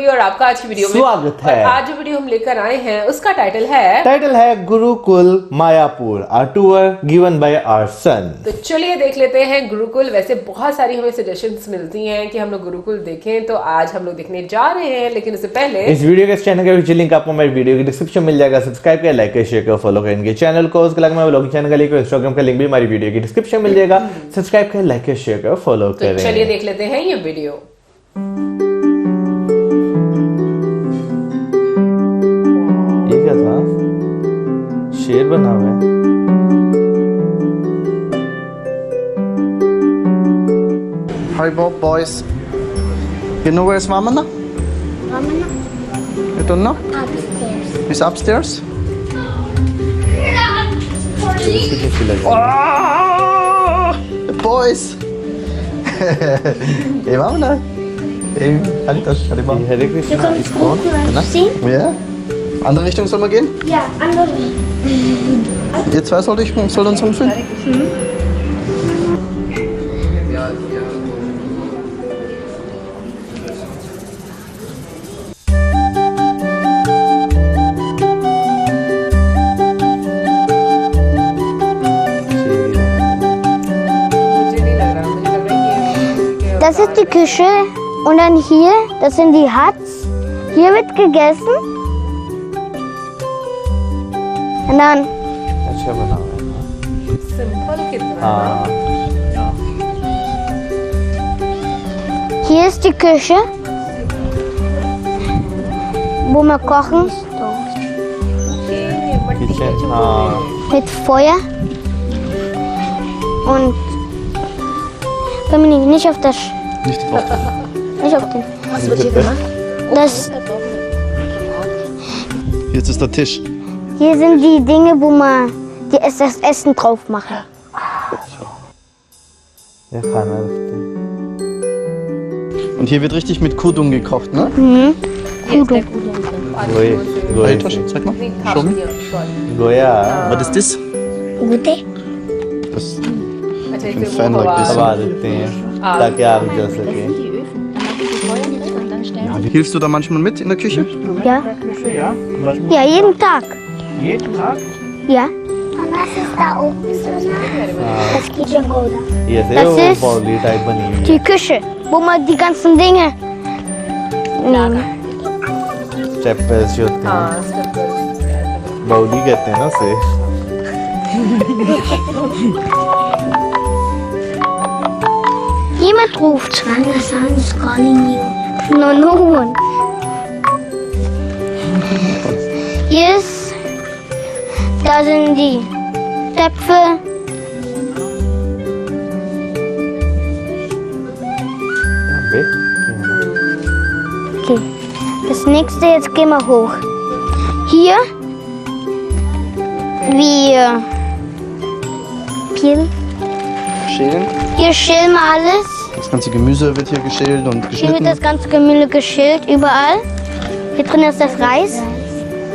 वीडियो और आपका आज की वीडियो में स्वागत है। आज जो वीडियो हम लेकर आए हैं उसका टाइटल है Gurukul Mayapur, our tour given by our son. तो चलिए देख लेते हैं गुरुकुल। वैसे बहुत सारी हमें सजेशंस मिलती हैं कि हम लोग गुरुकुल देखें, तो आज हम लोग देखने जा रहे हैं। लेकिन उससे पहले इस वीडियो के चैनल का नीचे लिंक आपको हमारे वीडियो की डिस्क्रिप्शन मिल जाएगा। सब्सक्राइब करें, लाइक करें, शेयर करें, फॉलो करें इनके चैनल को। उसके अलावा व्लॉगिंग चैनल का लिंक, इंस्टाग्राम का लिंक भी हमारी वीडियो की डिस्क्रिप्शन मिल जाएगा। सब्सक्राइब करें, लाइक करें, शेयर करें, फॉलो करें। तो चलिए देख लेते हैं ये वीडियो। ये क्या था? शेर बना हुआ है। Hi Bob, boys. You know where's Mamana? Mamana? You don't know? Upstairs. He's upstairs? The boys! Hey Mamana! Hey, Haritas, Haribam. हरे कृष्णा इसको Ja? Andere Richtung soll man gehen? Ja, andere. Ihr zwei sollt uns umführen? मुझे नहीं लग रहा, मुझे लग रहा है ये Das ist die Küche und dann hier, das sind die Huts. Hier wird gegessen. Und dann अच्छा बना हुआ है। सिंपल कितना हाँ hier ist die Küche, wo wir kochen kitchen, हाँ mit Feuer. Und Dominik, nicht auf das, Nicht drauf. nicht auf den. Was wird hier gemacht? Das, Jetzt ist der Tisch. hier sind die Dinge, wo man das Essen drauf machen. ये खाना रखते हैं। Und hier wird richtig mit Kudung gekocht, ne? गोया Altosch, zeig mal. Show me. गोया Was ist das? Gute. Das अच्छा Ich bin इसे Fan वो like हवा- this. दबा देते हैं ताकि आग जल सके। Hilfst du da manchmal mit in der Küche? Ja? Ja, jeden Tag. Jeden Tag? Ja. Was ist da oben so nah? Das Kitchen Golda. ये से Das वो ist बाउली टाइप बनी हुई है। Die Küche, wo man die ganzen Dinge nehmen. Step wells जो होते हैं, हाँ, step by बाउली कहते हैं ना उसे। Jemand ruft. My son is calling you. No, no one. Hier ist, da sind die Töpfe. अबे Okay. Das nächste, jetzt gehen wir hoch. Hier, wir Peel. Schälen. Hier schälen wir alles. Das ganze Gemüse wird hier geschält und Hier wird geschnitten. das ganze Gemüse geschält, überall. Hier drin ist das Reis.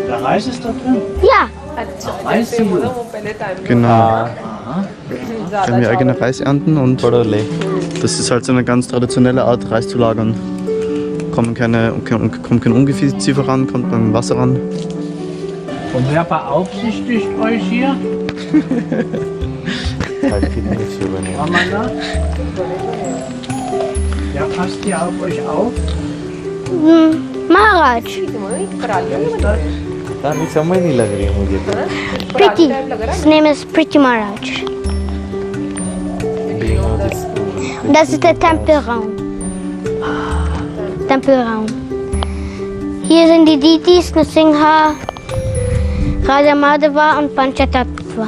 Der Reis ist da drin? Ja, अच्छा Reis जैसे बोला वो पहले time Genau. हाँ Wir haben hier eigene Reis ernten und पढ़ो ले। das ist halt so eine ganz traditionelle Art, Reis zu lagern. Kommt kein Ungeziefer ran, kommt beim Wasser ran. Und wer beaufsichtigt euch hier? भाई कितनी अच्छी बनी है। Amanda? Wer passt hier auf euch auf? Maharaj. पता नहीं, समझ नहीं लग रही है मुझे तो। Pretty. His name is Pretty Maharaj. Being on this- Und das ist der Tempelraum. Tempelraum. Hier sind die Ditis, Nrsimha, Radha Madhava und Panchatattva.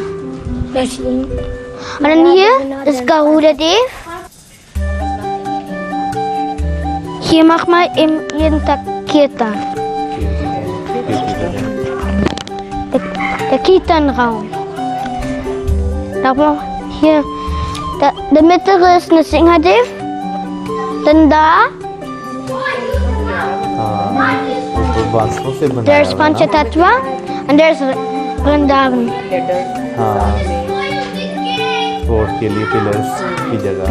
Und dann hier ist Garuda Dev. Hier macht man jeden Tag Kirtan. Der Kirtanraum. Hier, der mittlere ist Nrsimha Dev. Dann da, हाँ तो बांसों से बनाया there's हुआ है ना? Panchatattva and there's Vrindavan. हाँ फोर्ट के लिए पिलर्स की जगह।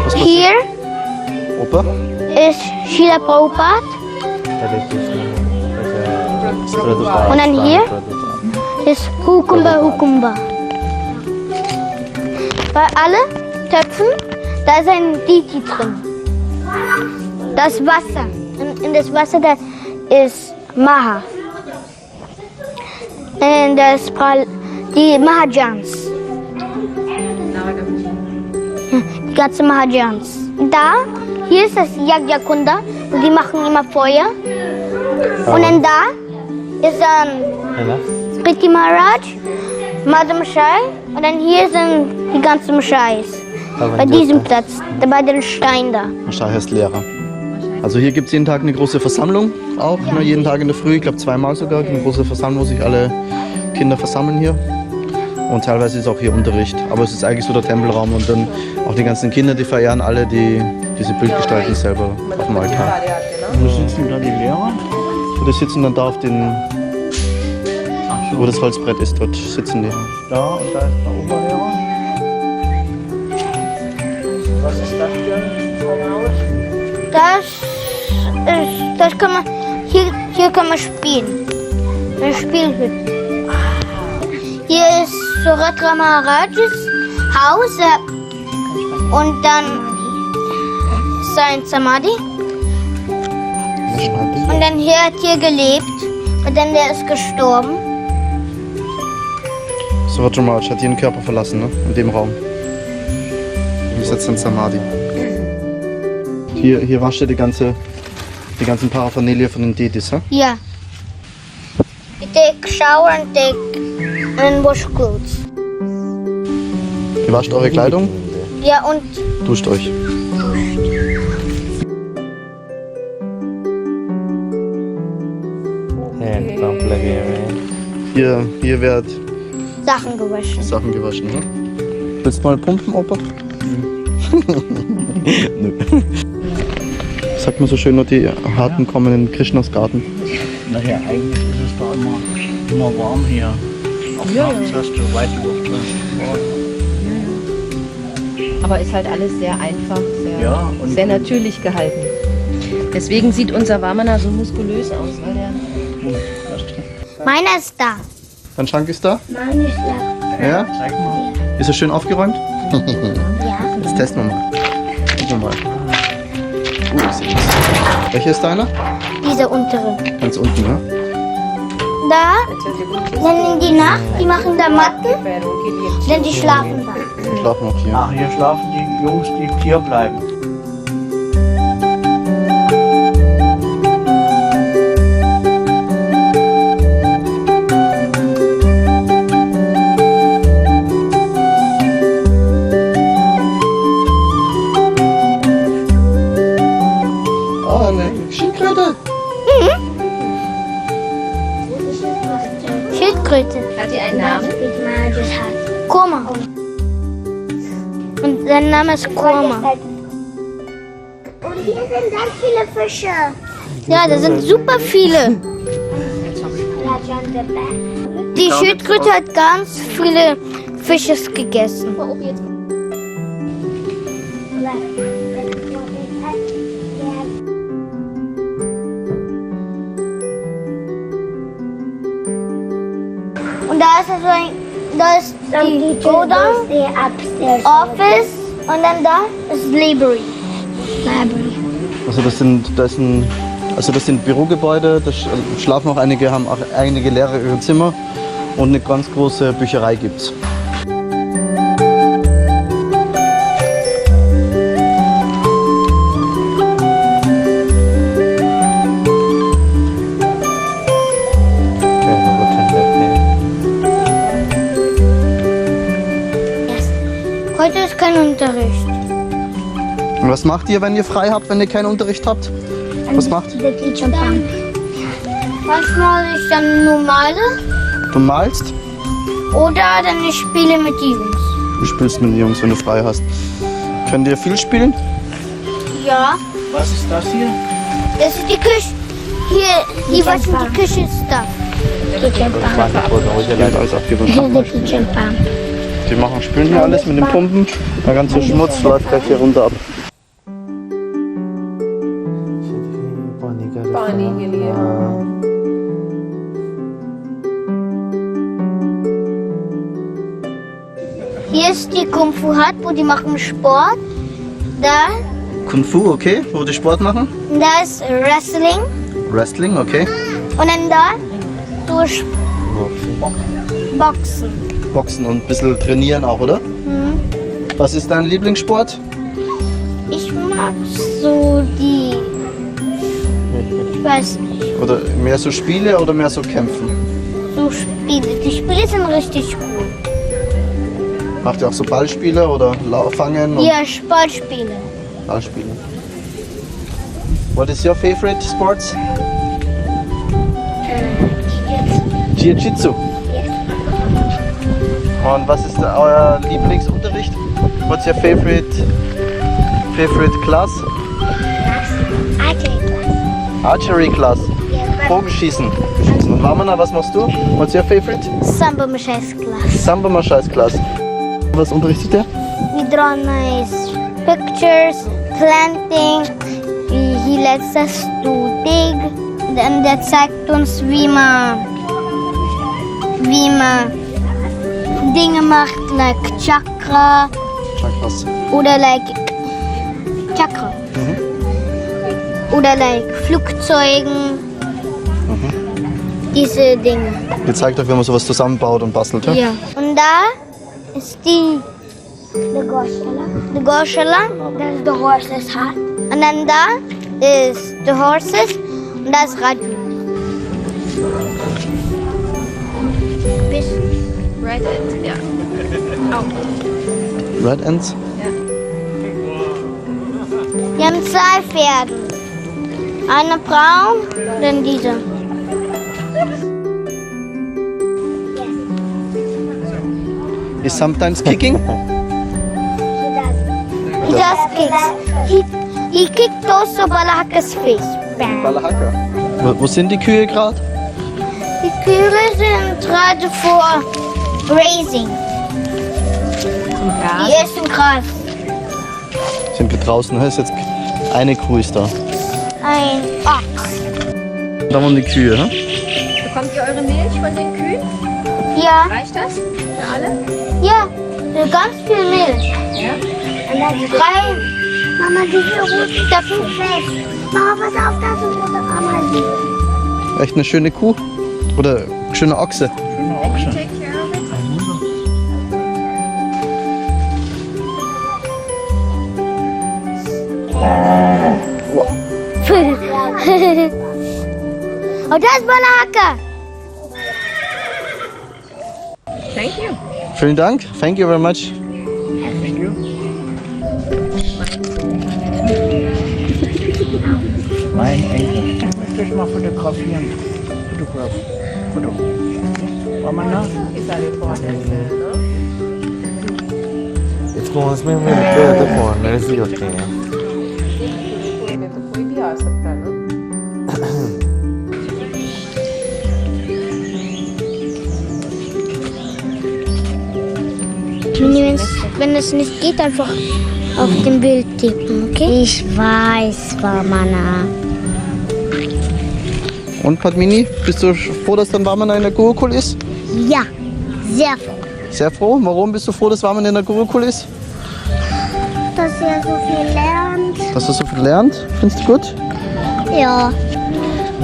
Was passiert? Here, Opa? ist Srila Prabhupada. Und dann hier ist Hukumba Hukumba. Bei alle Töpfen, da ist ein Diti drin. Das Wasser. In das Wasser, da ist Maha. Und das ist die Mahajans. Die ganzen Mahajans. Da, hier ist das Yagya-Kunda und die machen immer Feuer. Und dann da ist dann Priti Maharaj, Madam Shai und dann hier sind die ganzen Shais. Bei diesem Platz, bei den Stein da. Schei heißt Lehrer. Also hier gibt es jeden Tag eine große Versammlung, auch ne, jeden Tag in der Früh, ich glaube zweimal sogar, eine große Versammlung, wo sich alle Kinder versammeln hier. Und teilweise ist auch hier Unterricht, aber es ist eigentlich so der Tempelraum und dann auch die ganzen Kinder, die verehren alle diese Bildgestalten selber auf dem Altar. Wo sitzen da die Lehrer? So, die sitzen dann da auf den, wo das Holzbrett ist, dort sitzen die. Da und da ist der Oberlehrer. Was ist das für ein Haus? Das kann man, hier kann man spielen. Eine Spielhütte. Hier ist Suratra Maharajs Haus und dann sein Samadhi. Und dann hier hat hier gelebt und dann der ist gestorben. Suraj Maharaj hat ihren Körper verlassen, ne? In dem Raum. Und ist jetzt ein Samadhi. Hier wascht er die ganzen Paraphernalia von den Detis, ne? Ja. You take shower and wash clothes. Ihr wascht eure Kleidung, Ja, und duscht euch. Hier wird Sachen gewaschen. Sachen gewaschen, ne? Willst du mal pumpen, Opa? Nö. Sagt man so schön, nur die Harten kommen in Krishnas Garten. Naja, eigentlich ist es doch immer warm hier. Auch nachts hast du weite Luft drin. Aber ist halt alles sehr einfach, Ja, und- sehr natürlich gehalten. Deswegen sieht unser Vamana so muskulös aus, weil der Meiner ist da. Dein Schrank ist da? Meine ist da. Ja? Zeig mal. Ist er schön aufgeräumt? Ja. Jetzt testen wir mal. Gucken wir mal. Ich sehe das. Welcher ist deiner? Diese untere. Ganz unten, ne? Da, dann in die Nacht, die machen da Matten, denn die schlafen da. Wir schlafen auch hier. Ach, hier schlafen die Jungs, die hier bleiben. Ah, eine Schildkröte. Schildkröte. hat die einen Namen. Kurma. Und sein Name ist Kurma. Und hier sind ganz viele Fische. Ja, da sind super viele. Die Schildkröte hat ganz viele Fische gegessen. Und da ist die Goda, Office und dann da ist Library. Also das sind Bürogebäude, da schlafen auch haben auch einige Lehrer ihre Zimmer und eine ganz große Bücherei gibt's. Heute ist kein Unterricht. Und was macht ihr, wenn ihr frei habt, wenn ihr keinen Unterricht habt? Was macht? Manchmal ich dann nur male Du malst? oder dann ich spiele mit den Jungs. Du spielst mit den Jungs, wenn du frei hast. Könnt ihr viel spielen? Ja, Was ist das hier? das ist die Küche. Hier, die waschen die Küche ist da. Wird alles abgewaschen. Die spülen hier alles mit den Pumpen. Der ganze Schmutz läuft gleich hier runter ab. Hier ist die Kung Fu Hut, wo die machen Sport. Da, Kung Fu, okay, wo die Sport machen. da ist Wrestling. Wrestling, okay. Und dann da durch Boxen. Boxen und ein bisschen trainieren auch, oder? Was ist dein Lieblingssport? Ich mag so die, ich weiß nicht, Oder mehr so Spiele oder mehr so Kämpfen? so Spiele. Die Spiele sind richtig cool. Macht ihr auch so Ballspiele oder Fangen und Ja, Sportspiele. Ballspiele? What is your favorite sports? Jiu-Jitsu. Und was ist euer Lieblingsunterricht? What's your favorite class? Archery class. Bogenschießen. Und Vamana, was machst du? What's your favorite? Samba Machais Class. Samba Machais class. Was unterrichtet der? We draw nice pictures, planting. He lets us do dig. Dann der zeigt uns, wie man Dinge macht, like Chakra Chakras. oder like Chakra. Oder like Flugzeugen. Diese Dinge. Ihr zeigt euch, wie man sowas zusammenbaut und bastelt, ja? Ja. Und da ist die Goshala. Das ist the horse's hut. Und dann da ist the horses und da ist Radio. Right End, ja. Red Ends? Wir haben 2 Pferde. Eine braun, dann diese. Is sometimes kicking? He does kicks. He kicked also Balaka's face. Bam. Balahaka. Wo sind die Kühe gerade? Die Kühe sind gerade vor grazing. Die essen Gras. Sind wir draußen? Ist jetzt eine Kuh ist da. Ein Ochs. Da waren die Kühe, hä? Bekommt ihr eure Milch von den Kühen? Ja, Reicht das für alle? ja, ganz viel Milch. Ja. Und dann 3. Mama, diese rote, da 5 fest. Mama, pass auf, da sind rote Ameisen. Echt eine schöne Kuh? Oder schöne Ochse? Take care of it. Oh, da ist Balaka. Thank you. Vielen Dank. Thank you very much. Thank you. Mein Enkel. Ich möchte dich mal fotografieren. Foto. Vamana? Phone में मिलते हैं तो फॉरनर्स ही होते हैं गुरुकुल में तो कोई भी आ सकता है ना Wenn es nicht geht, einfach auf dem Bild tippen, okay? Ich weiß, Vamana. Und Padmini, bist du froh, dass dann Vamana in der Gurukul ist? Ja, sehr froh. Sehr froh. Warum bist du froh, dass Vamana in der Gurukul ist? Dass er so viel lernt. Dass du so viel lernt? Findest du gut? Ja.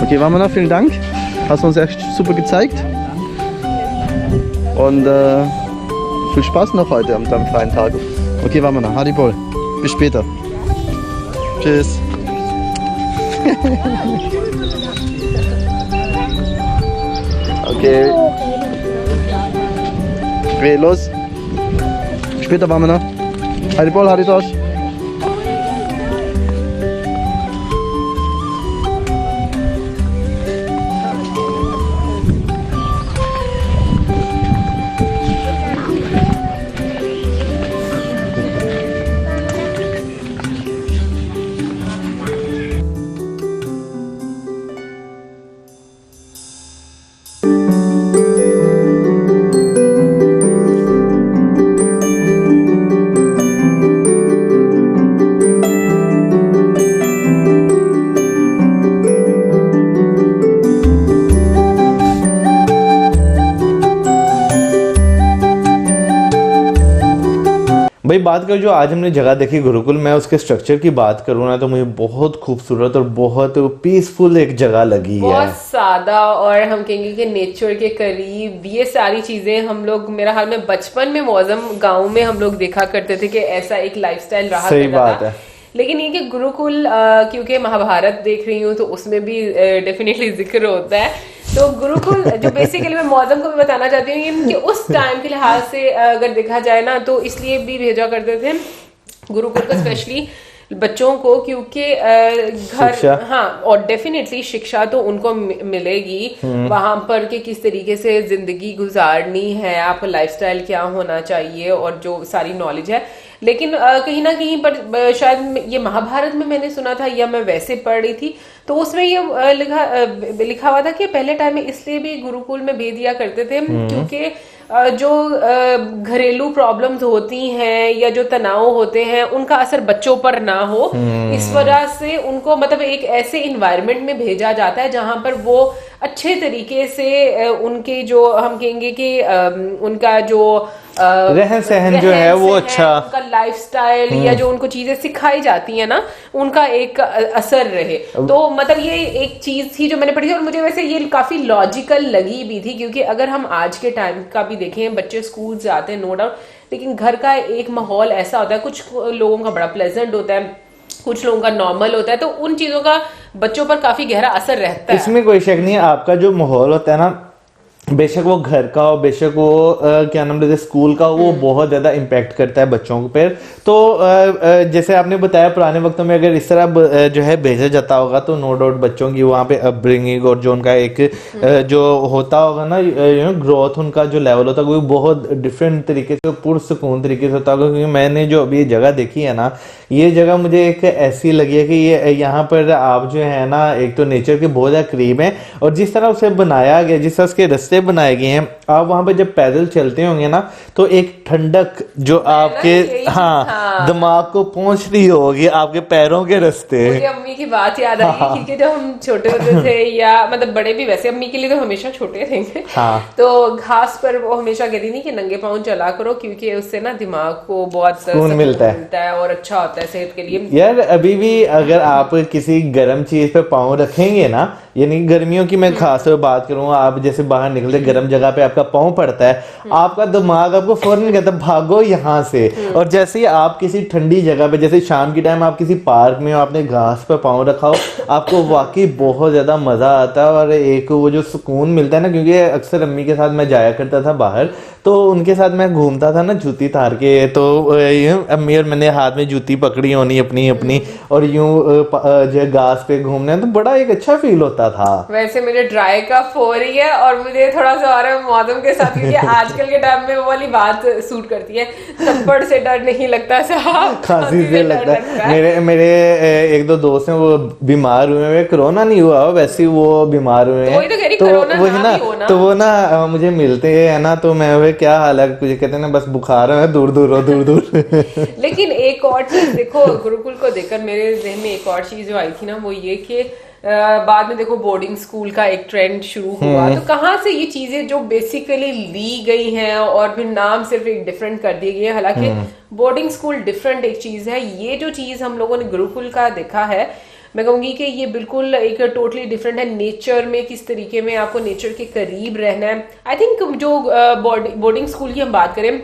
Okay, Vamana, vielen Dank. Hast du uns echt super gezeigt. Und viel Spaß noch heute am deinem freien Tag. Okay, Vamana, Hadibol. Bis später. Tschüss. Okay. Okay, los. Bis später, Vamana. Hadibol, Hadidosh. भाई बात करो जो आज हमने जगह देखी गुरुकुल में, उसके स्ट्रक्चर की बात करूँ ना तो मुझे बहुत खूबसूरत और बहुत पीसफुल एक जगह लगी है। बहुत सादा और हम कहेंगे कि नेचर के करीब ये सारी चीजें हम लोग, मेरा हाल में बचपन में मौजम गांव में हम लोग देखा करते थे कि ऐसा एक लाइफस्टाइल रहा सही करता बात था। है। लेकिन ये कि गुरुकुल क्योंकि महाभारत देख रही हूँ तो उसमें भी डेफिनेटली जिक्र होता है, तो गुरुकुल जो बेसिकली मैं मौजम को भी बताना चाहती हूँ कि उस टाइम के लिहाज से अगर देखा जाए ना तो इसलिए भी भेजा करते थे गुरुकुल को स्पेशली बच्चों को, क्योंकि घर, हाँ, और डेफिनेटली शिक्षा तो उनको मिलेगी वहां पर कि किस तरीके से जिंदगी गुजारनी है, आपका लाइफस्टाइल क्या होना चाहिए और जो सारी नॉलेज है। लेकिन कहीं ना कहीं पर शायद ये महाभारत में मैंने सुना था या मैं वैसे पढ़ रही थी तो उसमें ये लिखा हुआ था कि पहले टाइम में इसलिए भी गुरुकुल में भेज दिया करते थे क्योंकि जो घरेलू प्रॉब्लम्स होती हैं या जो तनाव होते हैं उनका असर बच्चों पर ना हो, इस वजह से उनको मतलब एक ऐसे इन्वायरमेंट में भेजा जाता है जहां पर वो अच्छे तरीके से उनके जो हम कहेंगे कि उनका जो रहन सहन जो है वो अच्छा, उनका लाइफस्टाइल या जो उनको चीजें सिखाई जाती है ना उनका एक असर रहे। तो मतलब ये एक चीज थी जो मैंने पढ़ी और मुझे वैसे ये काफी लॉजिकल लगी भी थी, क्योंकि अगर हम आज के टाइम का भी देखें, बच्चे स्कूल जाते हैं नो डाउट, लेकिन घर का एक माहौल ऐसा होता है, कुछ लोगों का बड़ा प्लेजेंट होता है, कुछ लोगों का नॉर्मल होता है, तो उन चीजों का बच्चों पर काफी गहरा असर रहता है। इसमें कोई शक नहीं है। आपका जो माहौल होता है ना, बेशक वो घर का हो, बेशक वो क्या नाम लेते स्कूल का हो, वो बहुत ज्यादा इम्पैक्ट करता है बच्चों पर। तो जैसे आपने बताया पुराने वक्तों में अगर इस तरह जो है भेजा जाता होगा तो नो डाउट बच्चों की वहाँ पे अपब्रिंगिंग और जो उनका एक जो होता होगा ना ग्रोथ, उनका जो लेवल होता है वो बहुत डिफरेंट तरीके से पुरसुकून तरीके से होता होगा। क्योंकि मैंने जो अभी ये जगह देखी है ना, ये जगह मुझे एक ऐसी लगी है कि ये यहाँ पर आप जो है ना एक तो नेचर के बहुत ज्यादा करीब है, और जिस तरह उसे बनाया गया, जिस तरह उसके रास्ते बनाए गए हैं, आप वहां पे जब पैदल चलते होंगे ना तो एक ठंडक जो आपके हाँ दिमाग को पहुंच रही होगी आपके पैरों के रास्ते। मुझे अम्मी की बात याद आई क्योंकि जब हम छोटे होते थे या मतलब बड़े भी, वैसे अम्मी के लिए तो हमेशा छोटे थे हाँ। तो घास पर वो हमेशा कहती थी कि नंगे पाँव चला करो क्योंकि उससे ना दिमाग को बहुत सुकून मिलता है और अच्छा होता है सेहत के लिए। यार अभी भी अगर आप किसी गर्म चीज पे पाँव रखेंगे ना, यानी गर्मियों की मैं खास तौर बात करूंगा, आप जैसे बाहर निकलते गर्म जगह पे आपका पाँव पड़ता है, आपका दिमाग आपको फौरन कहता है भागो यहाँ से। और जैसे ही आप किसी ठंडी जगह पे, जैसे शाम की टाइम आप किसी पार्क में हो, आपने घास पे पाँव रखा हो, आपको वाकई बहुत ज्यादा मजा आता है और एक वो जो सुकून मिलता है ना। क्योंकि अक्सर अम्मी के साथ मैं जाया करता था बाहर, तो उनके साथ मैं घूमता था ना जूती तार के, तो अम्मी और मैंने हाथ में जूती पकड़ी होनी अपनी अपनी और यूं जो घास पे घूमने, तो बड़ा एक अच्छा फील होता था। वैसे मेरे ड्राई कफ हो रही है और मुझे थोड़ा सा और मौसम के साथ, क्योंकि आजकल के टाइम में वो वाली बात सूट करती है, थप्पड़ से डर नहीं लगता साहब, खांसी से लगता है। मेरे एक दो दोस्त हैं वो बीमार हुए हैं, कोरोना नहीं हुआ वैसे वो बीमार हुए हैं, तो वही ना, तो वो ना मुझे मिलते हैं ना, तो मैं क्या हाल है, कुछ कहते हैं ना बस बुखार है, दूर दूर हो दूर दूर। लेकिन एक और चीज देखो, गुरुकुल को देखकर मेरे जहन में एक और चीज जो आई थी ना, वो ये कि बाद में देखो बोर्डिंग स्कूल का एक ट्रेंड शुरू हुआ, तो कहाँ से ये चीजें जो बेसिकली ली गई हैं और फिर नाम सिर्फ एक डिफरेंट कर दिए गए। हालांकि बोर्डिंग स्कूल डिफरेंट एक चीज है, ये जो चीज हम लोगों ने गुरुकुल का देखा है, मैं कहूंगी कि ये बिल्कुल एक टोटली डिफरेंट है। नेचर में किस तरीके में आपको नेचर के करीब रहना है। आई थिंक जो बोर्डिंग स्कूल की हम बात करें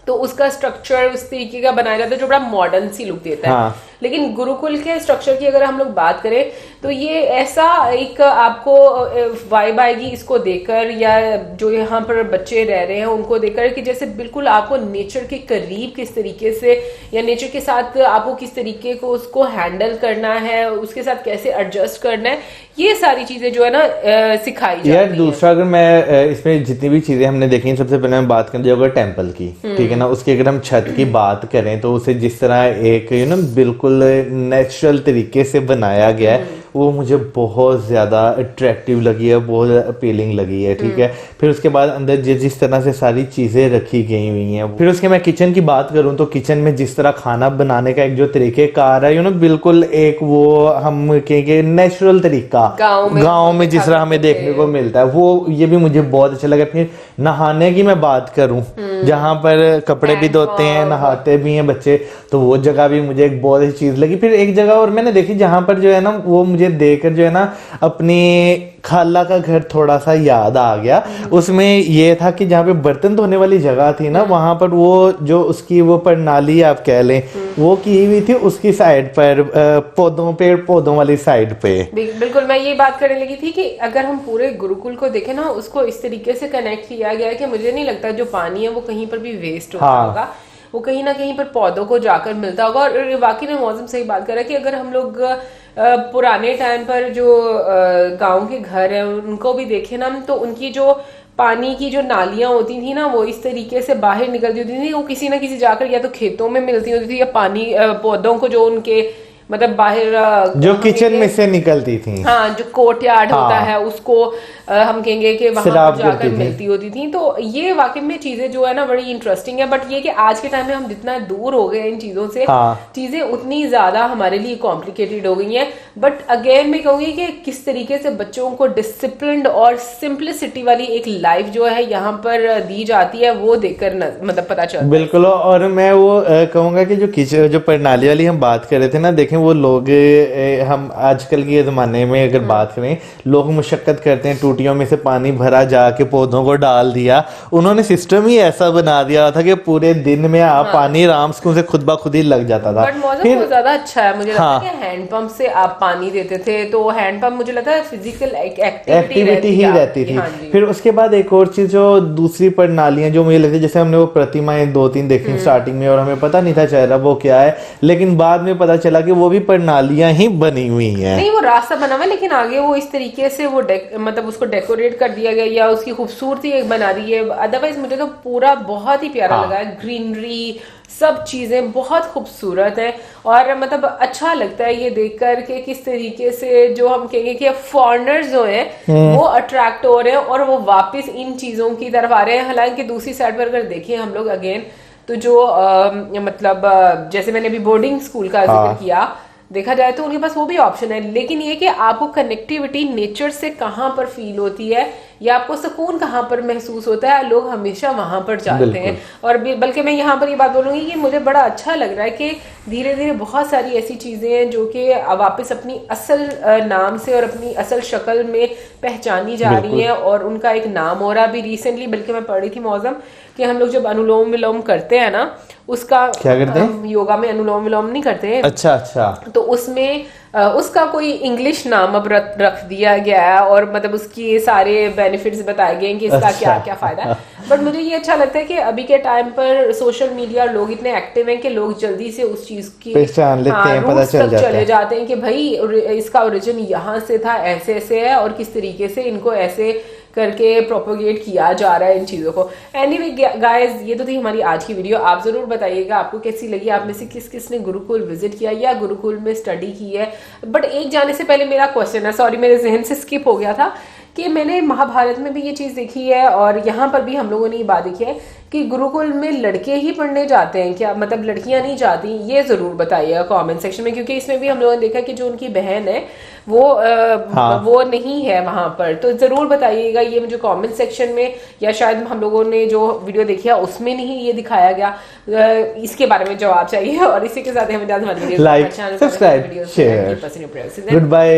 तो उसका स्ट्रक्चर उस तरीके का बनाया जाता है जो बड़ा मॉडर्न सी लुक देता है। हाँ। लेकिन गुरुकुल के स्ट्रक्चर की अगर हम लोग बात करें तो ये ऐसा एक आपको वाइब आएगी इसको देखकर, या जो यहाँ पर बच्चे रह रहे हैं उनको देखकर, कि जैसे बिल्कुल आपको नेचर के करीब किस तरीके से या नेचर के साथ आपको किस तरीके को उसको हैंडल करना है, उसके साथ कैसे एडजस्ट करना है, ये सारी चीजें जो है ना सिखाई जाती है। यार दूसरा अगर मैं इसमें जितनी भी चीजें हमने देखी, सबसे पहले मैं बात करें अगर टेम्पल की, ठीक है ना, उसकी अगर हम छत की बात करें तो उसे जिस तरह एक बिल्कुल नेचुरल तरीके से बनाया गया है, वो मुझे बहुत ज़्यादा अट्रैक्टिव लगी है, बहुत अपीलिंग लगी है, ठीक है। फिर उसके बाद अंदर जिस तरह से सारी चीज़ें रखी गई हुई हैं, फिर उसके मैं किचन की बात करूँ तो किचन में जिस तरह खाना बनाने का एक जो तरीक़ेकार है, बिल्कुल एक वो हम कहेंगे नेचुरल तरीका गाँव में जिस तरह हमें देखने को मिलता है, वो ये भी मुझे बहुत अच्छा लगा। फिर नहाने की मैं बात करूँ, जहाँ पर कपड़े भी धोते हैं, नहाते भी हैं बच्चे, तो वो जगह भी मुझे एक बहुत अच्छी चीज़ लगी। फिर एक जगह और मैंने देखी जहाँ पर जो है ना, वो मुझे देखकर जो है ना अपनी खाला का घर थोड़ा सा याद आ गया। उसमें ये था कि जहाँ पे बर्तन धोने वाली जगह थी ना, वहां पर वो जो उसकी वो प्रणाली आप कह लें, वो की हुई थी उसकी साइड पर, पेड़ पौधों वाली साइड पे। बिल्कुल, मैं ये बात करने लगी थी कि अगर हम पूरे गुरुकुल को देखें ना, उसको इस तरीके से कनेक्ट किया गया है कि मुझे नहीं लगता जो पानी है वो कहीं पर भी वेस्ट होता होगा, वो कहीं ना कहीं पर पौधों को जाकर मिलता होगा। और वाकई में मौसम सही बात कर रहा है कि अगर हम लोग पुराने टाइम पर जो गांव के घर है उनको भी देखें ना, तो उनकी जो पानी की जो नालियां होती थी ना, वो इस तरीके से बाहर निकलती होती थी, वो किसी ना किसी जाकर या तो खेतों में मिलती होती थी या पानी पौधों को जो उनके मतलब बाहर जो किचन में से निकलती थी, हाँ, जो कोर्टयार्ड होता है उसको हम कहेंगे कि वहां पर जाकर मिलती होती थी। तो ये वाकई में चीजें जो है ना बड़ी इंटरेस्टिंग है। बट ये कि आज के टाइम में हम जितना दूर हो गए इन चीजों से, चीजें उतनी ज्यादा हमारे लिए कॉम्प्लिकेटेड हो गई हैं। बट अगेन मैं कहूंगी कि किस तरीके से बच्चों को डिसिप्लिन्ड और सिंप्लिसिटी वाली एक लाइफ जो है यहाँ पर दी जाती है, वो देखकर मतलब पता चलता है। बिल्कुल। और मैं वो कहूंगा कि जो किचन जो प्रणाली वाली हम बात कर रहे थे ना, देखें वो लोग हम आजकल के जमाने में अगर बात करें, लोग मुशक्कत करते हैं, टूटियों में से पानी भरा जाके पौधों को डाल दिया। उन्होंने सिस्टम ही ऐसा बना दिया था कि पूरे दिन में आप पानी आराम से खुद ब खुद ही लग जाता था। बट मौसम बहुत ज्यादा अच्छा है, मुझे लगता है कि हैंडपंप से आप पानी देते थे, तो हैंडपंप मुझे लगता है फिजिकल एक्टिविटी ही रहती थी। फिर उसके बाद एक और चीज जो दूसरी प्रणालियां जो मुझे लगती है, जैसे हमने वो प्रतिमाएं 2-3 देखी स्टार्टिंग में और हमें पता नहीं था चेहरा वो क्या है, लेकिन बाद में पता चला कि वो भी प्रणालियां ही बनी हुई हैं। नहीं, वो रास्ता बना हुआ है, लेकिन आगे वो इस तरीके से वो मतलब उसको डेकोरेट कर दिया गया या उसकी खूबसूरती एक बना दी है। अदरवाइज मुझे तो पूरा बहुत ही प्यारा लगा है, ग्रीनरी सब चीजें बहुत खूबसूरत है। और मतलब अच्छा लगता है ये देखकर कि किस तरीके से जो हम कहेंगे कि फॉरेनर्स जो हैं वो अट्रैक्ट हो रहे हैं और वो वापस इन चीजों की तरफ आ रहे हैं। हालांकि दूसरी साइड पर अगर देखें हम लोग अगेन, तो जो मतलब जैसे मैंने अभी बोर्डिंग स्कूल का जिक्र किया, देखा जाए तो उनके पास वो भी ऑप्शन है, लेकिन ये कि आपको कनेक्टिविटी नेचर से कहाँ पर फील होती है या आपको सुकून कहाँ पर महसूस होता है, लोग हमेशा वहां पर जाते हैं। और बल्कि मैं यहाँ पर ये बात बोलूंगी कि मुझे बड़ा अच्छा लग रहा है कि धीरे धीरे बहुत सारी ऐसी चीजें हैं जो कि वापस अपनी असल नाम से और अपनी असल शक्ल में पहचानी जा रही हैं और उनका एक नाम हो रहा। अभी रिसेंटली बल्कि मैं पढ़ रही थी मौसम कि हम लोग जब अनुलोम विलोम करते हैं ना, उसका क्या करते हैं? योगा में अनुलोम विलोम नहीं करते हैं। अच्छा। तो उसमें उसका कोई इंग्लिश नाम अब रख दिया गया है और मतलब उसकी सारे बेनिफिट्स बताए गए हैं कि इसका क्या क्या फायदा है। बट मुझे ये अच्छा लगता है कि अभी के टाइम पर सोशल मीडिया लोग इतने एक्टिव हैं कि लोग जल्दी से उस चीज की पहचान लेते हैं, पता चले जाते हैं कि भाई इसका ओरिजिन यहाँ से था, ऐसे ऐसे है और किस तरीके से इनको ऐसे करके प्रोपोगेट किया जा रहा है इन चीजों को। एनीवे गाइस, ये तो थी हमारी आज की वीडियो। आप जरूर बताइएगा आपको कैसी लगी, आप में से किस किस ने गुरुकुल विजिट किया या गुरुकुल में स्टडी की है। बट एक जाने से पहले मेरा क्वेश्चन है, सॉरी मेरे जहन से स्किप हो गया था, कि मैंने महाभारत में भी ये चीज देखी है और यहाँ पर भी हम लोगों ने ये बात देखी है कि गुरुकुल में लड़के ही पढ़ने जाते हैं क्या, मतलब लड़कियां नहीं जाती? ये जरूर बताइएगा कमेंट सेक्शन में, क्योंकि इसमें भी हम लोगों ने देखा कि जो उनकी बहन है वो नहीं है वहां पर। तो जरूर बताइएगा ये मुझे कमेंट सेक्शन में, या शायद हम लोगों ने जो वीडियो देखी है उसमें नहीं ये दिखाया गया, इसके बारे में जवाब चाहिए। और इसी के साथ हमें like, subscribe, share, good bye.